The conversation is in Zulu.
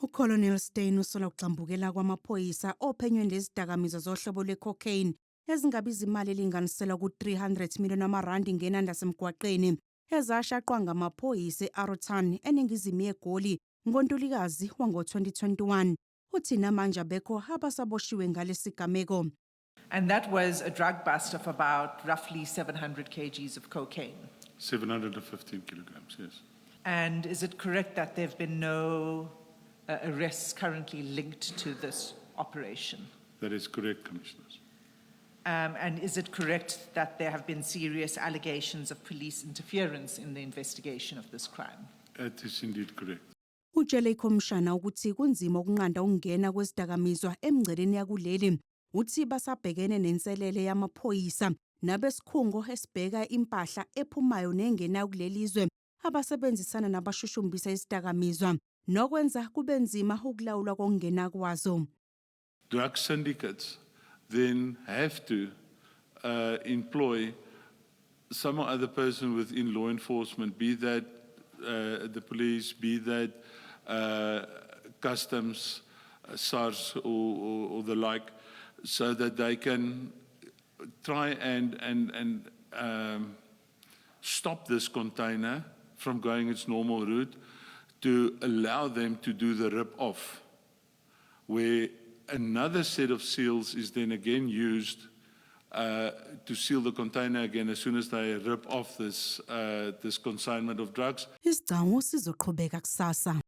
uColonel Steyn usola ukuxambukela kwamaphoyisa ophenyweni lezidakamizwa zohlobo lwe-cocaine ezingabiza imali elinganiselwa ku-300 million amarandi ngenani lasemgwaqeni ezashaqwa ngamaphoyisa e-Arotan eningizimu yeGoli ngoNtulikazi wango-2021. Uthi namanje abekho abasaboshiwe ngalesi gameko. And that was a drug bust of about roughly 700 kgs of cocaine. 715 kilograms, yes. And is it correct that there have been no arrests currently linked to this operation? That is correct, Commissioners. And is it correct that there have been serious allegations of police interference in the investigation of this crime? It is indeed correct. Utshele ikhomishana ukuthi kunzima ukunqanda ukungena kwezidakamizwa emngceleni yakuleli. Uthi basabhekene nenselele yamaphoyisa nabesikhungo esibheka impahla ephumayo nengenayo kulelizwe abasebenzisana nabashushumbisa isidakamizwa nokwenza kube nzima ukulawulwa kokungena kwazo. Drug syndicates then have to employ some other person within law enforcement, be that the police, be that customs, SARS or the like, so that they can try and stop this container from going its normal route, to allow them to do the rip-off, where another set of seals is then again used to seal the container again as soon as they rip off this consignment of drugs. Isidingo sizoqhubeka kusasa.